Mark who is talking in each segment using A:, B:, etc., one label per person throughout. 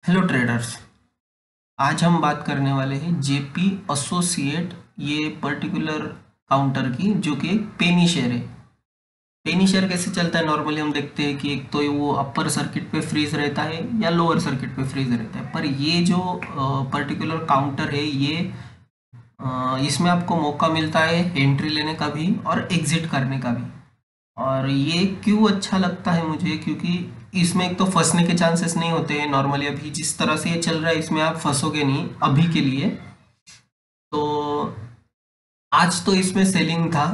A: Hello traders. आज हम बात करने वाले हैं जेपी एसोसिएट, ये पर्टिकुलर काउंटर की, जो कि एक पेनी शेयर है। पेनी शेयर कैसे चलता है? नॉर्मली हम देखते हैं कि एक तो वो अपर सर्किट पे फ्रीज रहता है या लोअर सर्किट पे फ्रीज रहता है, पर ये जो पर्टिकुलर काउंटर है ये इसमें आपको मौका मिलता है एंट्री लेने का भी और एग्जिट करने का भी। और ये क्यों अच्छा लगता है मुझे, क्योंकि इसमें एक तो फंसने के चांसेस नहीं होते हैं। नॉर्मली अभी जिस तरह से ये चल रहा है इसमें आप फंसोगे नहीं अभी के लिए। तो आज तो इसमें सेलिंग था,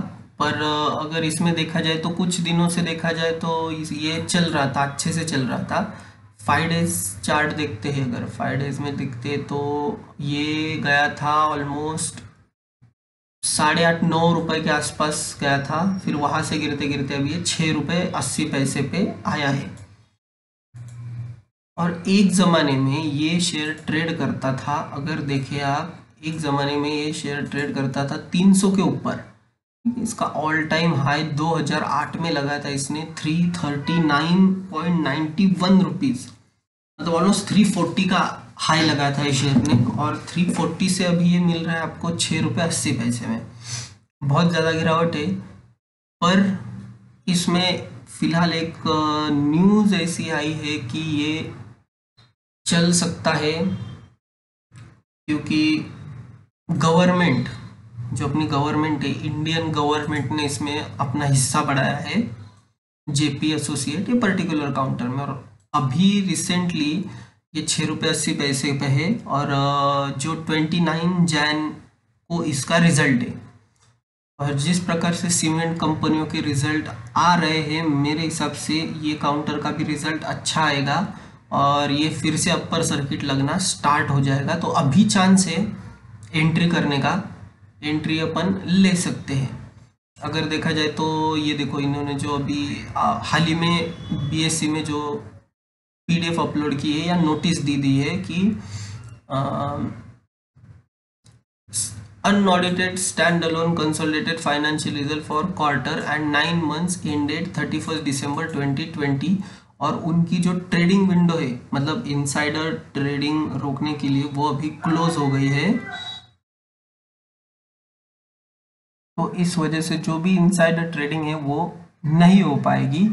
A: पर अगर इसमें देखा जाए तो कुछ दिनों से देखा जाए तो ये चल रहा था, अच्छे से चल रहा था। 5 डेज चार्ट देखते हैं, अगर 5 डेज में देखते हैं तो ये गया था ऑलमोस्ट 8.5-9 रुपए के आसपास गया था। फिर वहां से गिरते गिरते अभी ये 6 रुपए 80 पैसे पे आया है। और एक ज़माने में ये शेयर ट्रेड करता था, अगर देखें आप, एक ज़माने में ये शेयर ट्रेड करता था 300 के ऊपर। इसका ऑल टाइम हाई 2008 में लगा था इसने 339.91 रुपीज़, मतलब ऑलमोस्ट 340 का हाई लगा था इस शेयर ने। और 340 से अभी ये मिल रहा है आपको 6 रुपये 80 पैसे में। बहुत ज़्यादा गिरावट है। पर इसमें फिलहाल एक न्यूज़ ऐसी आई है कि ये चल सकता है, क्योंकि गवर्नमेंट, जो अपनी गवर्नमेंट है, इंडियन गवर्नमेंट ने इसमें अपना हिस्सा बढ़ाया है जेपी एसोसिएट ये पर्टिकुलर काउंटर में। और अभी रिसेंटली ये 6 रुपये 80 पैसे पे है। और जो 29 जैन को इसका रिजल्ट है, और जिस प्रकार से सीमेंट कंपनियों के रिजल्ट आ रहे हैं, मेरे हिसाब से ये काउंटर का भी रिजल्ट अच्छा आएगा और ये फिर से अपर सर्किट लगना स्टार्ट हो जाएगा। तो अभी चांस है एंट्री करने का, एंट्री अपन ले सकते हैं। अगर देखा जाए तो ये देखो, इन्होंने जो अभी हाल ही में बीएससी में जो पीडीएफ अपलोड की है या नोटिस दी दी है कि unaudited standalone consolidated financial result for quarter and 9 months ended 31st December 2020। और उनकी जो ट्रेडिंग विंडो है, मतलब इनसाइडर ट्रेडिंग रोकने के लिए, वो अभी क्लोज हो गई है। तो इस वजह से जो भी इनसाइडर ट्रेडिंग है वो नहीं हो पाएगी,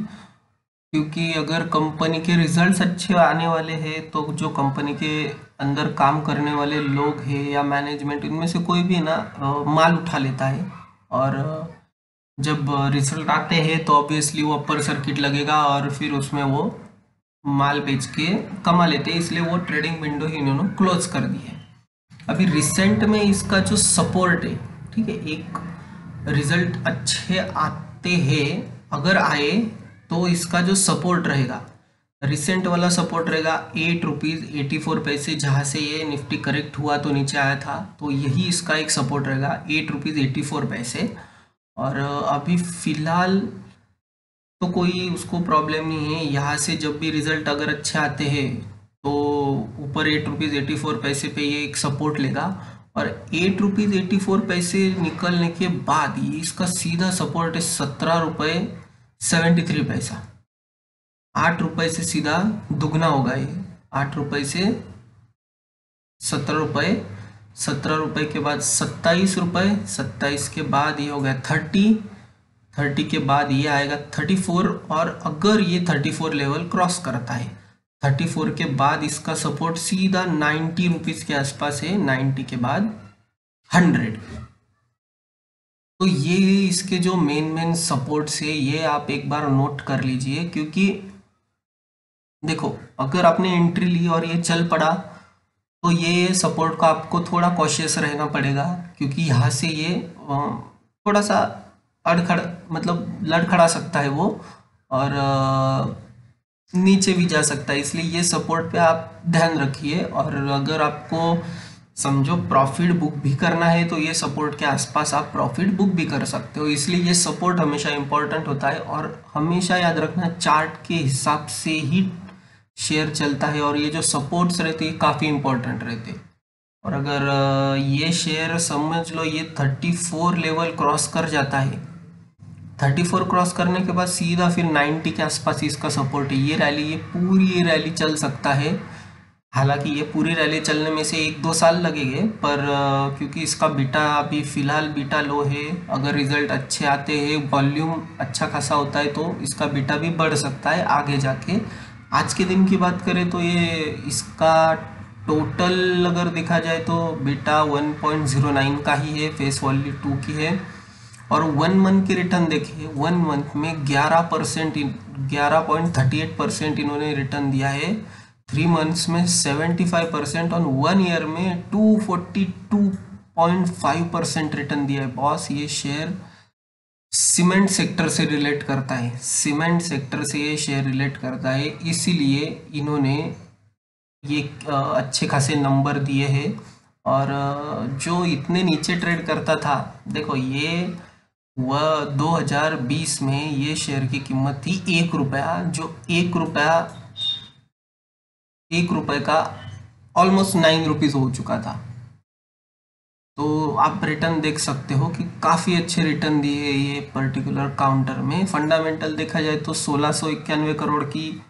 A: क्योंकि अगर कंपनी के रिजल्ट्स अच्छे आने वाले हैं तो जो कंपनी के अंदर काम करने वाले लोग हैं या मैनेजमेंट, इनमें से कोई भी ना माल उठा लेता है। और जब रिजल्ट आते हैं तो ऑब्वियसली वो अपर सर्किट लगेगा और फिर उसमें वो माल बेच के कमा लेते हैं, इसलिए वो ट्रेडिंग विंडो ही इन्होंने क्लोज कर दी है। अभी रिसेंट में इसका जो सपोर्ट है, ठीक है, एक रिजल्ट अच्छे आते हैं, अगर आए तो इसका जो सपोर्ट रहेगा, रिसेंट वाला सपोर्ट रहेगा 8 रुपीज़ 84 पैसे, जहाँ से ये निफ्टी करेक्ट हुआ तो नीचे आया था, तो यही इसका एक सपोर्ट रहेगा 8 रुपीज़ 84 पैसे। और अभी फिलहाल तो कोई उसको प्रॉब्लम नहीं है। यहाँ से जब भी रिजल्ट अगर अच्छे आते हैं तो ऊपर 8 रुपीज़ 84 पैसे पे ये एक सपोर्ट लेगा। और 8 रुपीज़ 84 पैसे निकलने के बाद ये इसका सीधा सपोर्ट है 17 रुपये 73 पैसा। 8 रुपये से सीधा दुगना होगा ये, 8 रुपये से 17 रुपये, 17 रुपये के बाद 27 रुपये, 27 के बाद ये हो गया 30, 30 के बाद ये आएगा 34। और अगर ये 34 लेवल क्रॉस करता है, 34 के बाद इसका सपोर्ट सीधा 90 रुपीज़ के आसपास है, 90 के बाद 100। तो ये इसके जो मेन मेन सपोर्ट्स है, ये आप एक बार नोट कर लीजिए। क्योंकि देखो, अगर आपने एंट्री ली और ये चल पड़ा तो ये सपोर्ट का आपको थोड़ा कॉशियस रहना पड़ेगा, क्योंकि यहाँ से ये थोड़ा सा अड़खड़, मतलब लड़खड़ा सकता है वो, और नीचे भी जा सकता है, इसलिए ये सपोर्ट पे आप ध्यान रखिए। और अगर आपको समझो प्रॉफिट बुक भी करना है तो ये सपोर्ट के आसपास आप प्रॉफिट बुक भी कर सकते हो, इसलिए ये सपोर्ट हमेशा इंपॉर्टेंट होता है। और हमेशा याद रखना, चार्ट के हिसाब से ही शेयर चलता है, और ये जो सपोर्ट्स रहते हैं काफ़ी इंपॉर्टेंट रहते हैं। और अगर ये शेयर समझ लो ये 34 लेवल क्रॉस कर जाता है, 34 क्रॉस करने के बाद सीधा फिर 90 के आसपास इसका सपोर्ट है। ये रैली, ये पूरी ये रैली चल सकता है हालांकि ये पूरी रैली चलने में से 1-2 साल लगेंगे, पर क्योंकि इसका बीटा अभी फिलहाल बीटा लो है, अगर रिजल्ट अच्छे आते हैं, वॉल्यूम अच्छा खासा होता है, तो इसका बीटा भी बढ़ सकता है आगे जाके। आज के दिन की बात करें तो ये इसका टोटल अगर देखा जाए तो बीटा 1.09 का ही है, फेस वैल्यू 2 की है। और 1 मंथ की रिटर्न देखिए, 1 मंथ में 11%, 11.38% इन्होंने रिटर्न दिया है। 3 मंथ्स में 75% और 1 ईयर में 242.5% रिटर्न दिया है। बॉस, ये शेयर सीमेंट सेक्टर से रिलेट करता है, सीमेंट सेक्टर से ये शेयर रिलेट करता है, इसीलिए इन्होंने ये अच्छे खासे नंबर दिए हैं। और जो इतने नीचे ट्रेड करता था, देखो ये वह 2020 में ये शेयर की कीमत थी 1 रुपया, जो 1 रुपये का ऑलमोस्ट 9 रुपीज़ हो चुका था। तो आप रिटर्न देख सकते हो कि काफ़ी अच्छे रिटर्न दिए ये पर्टिकुलर काउंटर में। फंडामेंटल देखा जाए तो 1691 करोड़ की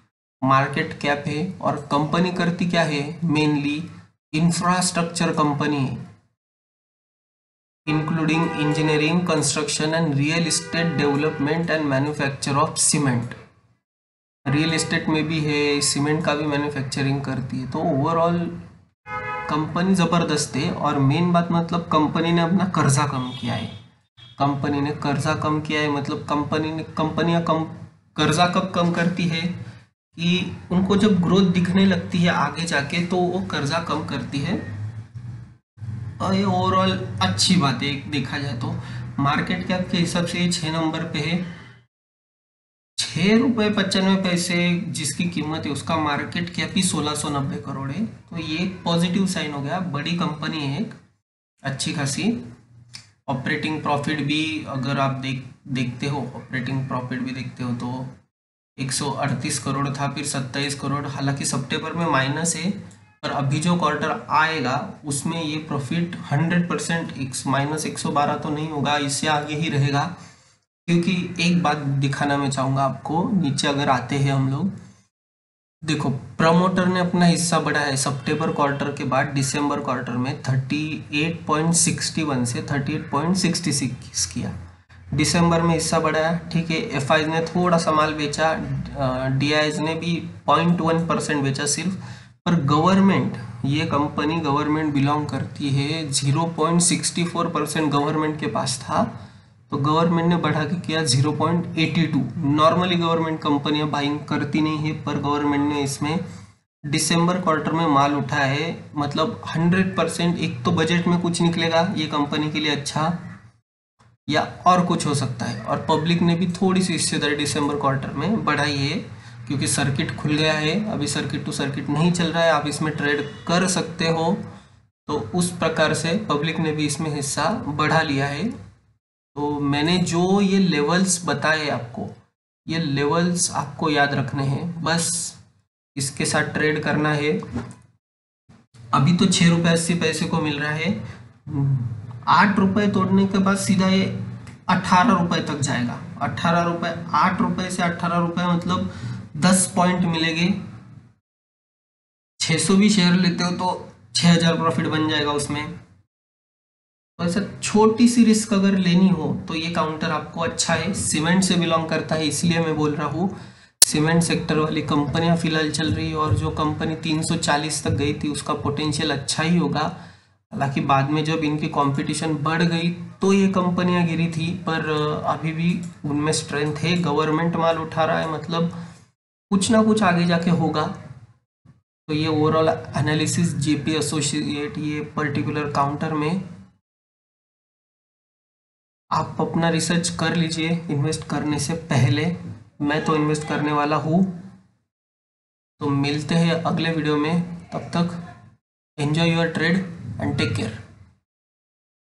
A: मार्केट कैप है, और कंपनी करती क्या है, मेनली इंफ्रास्ट्रक्चर कंपनी है, including engineering, construction and real estate development and manufacture of cement. Real estate में भी है, सीमेंट का भी मैन्युफैक्चरिंग करती है। तो ओवरऑल कंपनी ज़बरदस्त है। और मेन बात, मतलब कंपनी ने अपना कर्जा कम किया है, कंपनी ने कर्जा कम किया है। मतलब कंपनियां कम कर्जा कब कम करती है कि उनको जब ग्रोथ दिखने लगती है आगे जाके, तो वो कर्जा कम करती है। और ये ओवरऑल अच्छी बात है देखा जाए तो। मार्केट कैप के हिसाब से ये 6 नंबर पे है, 6 रुपये 95 पैसे जिसकी कीमत है, उसका मार्केट कैप ही 1690 करोड़ है। तो ये एक पॉजिटिव साइन हो गया, बड़ी कंपनी है एक अच्छी खासी। ऑपरेटिंग प्रॉफिट भी अगर आप देखते हो, ऑपरेटिंग प्रॉफिट भी देखते हो तो 138 करोड़ था, फिर 27 करोड़। हालांकि सितंबर में माइनस है, पर अभी जो क्वार्टर आएगा उसमें ये प्रॉफिट 100% -112 तो नहीं होगा, इससे आगे ही रहेगा। क्योंकि एक बात दिखाना मैं चाहूँगा आपको, नीचे अगर आते हैं हम लोग, देखो प्रमोटर ने अपना हिस्सा बढ़ाया है सितंबर क्वार्टर के बाद दिसंबर क्वार्टर में 38.61 से 38.66 किया। दिसंबर में हिस्सा बढ़ाया, ठीक है। एफआई ने थोड़ा सा माल बेचा, डीआईज ने भी 0.1% बेचा सिर्फ। पर गवर्नमेंट, ये कंपनी गवर्नमेंट बिलोंग करती है, 0.64% गवर्नमेंट के पास था, तो गवर्नमेंट ने बढ़ा के किया 0.82। नॉर्मली गवर्नमेंट कंपनियां बाइंग करती नहीं है, पर गवर्नमेंट ने इसमें दिसंबर क्वार्टर में माल उठाया है। मतलब 100%, एक तो बजट में कुछ निकलेगा ये कंपनी के लिए अच्छा, या और कुछ हो सकता है। और पब्लिक ने भी थोड़ी सी हिस्सेदारी दिसंबर क्वार्टर में बढ़ाई है, क्योंकि सर्किट खुल गया है, अभी सर्किट टू सर्किट नहीं चल रहा है, आप इसमें ट्रेड कर सकते हो। तो उस प्रकार से पब्लिक ने भी इसमें हिस्सा बढ़ा लिया है। तो मैंने जो ये लेवल्स बताए आपको, ये लेवल्स आपको याद रखने हैं, बस इसके साथ ट्रेड करना है। अभी तो 6 रुपये 80 पैसे को मिल रहा है, 8 रुपये तोड़ने के बाद सीधा ये 18 रुपये तक जाएगा। 18 रुपये, 8 रुपये से 18 रुपये, मतलब 10 पॉइंट मिलेंगे। 600 भी शेयर लेते हो तो 6000 प्रॉफिट बन जाएगा उसमें। तो ऐसा छोटी सी रिस्क अगर लेनी हो तो ये काउंटर आपको अच्छा है। सीमेंट से बिलोंग करता है, इसलिए मैं बोल रहा हूँ। सीमेंट सेक्टर वाली कंपनियां फिलहाल चल रही है, और जो कंपनी 340 तक गई थी उसका पोटेंशियल अच्छा ही होगा। हालांकि बाद में जब इनकी कंपटीशन बढ़ गई तो ये कंपनियां गिरी थी, पर अभी भी उनमें स्ट्रेंथ है। गवर्नमेंट माल उठा रहा है, मतलब कुछ ना कुछ आगे जाके होगा। तो ये ओवरऑल एनालिसिस जेपी एसोसिएट ये पर्टिकुलर काउंटर में आप अपना रिसर्च कर लीजिए इन्वेस्ट करने से पहले। मैं तो इन्वेस्ट करने वाला हूँ। तो मिलते हैं अगले वीडियो में, तब तक enjoy your trade and take care.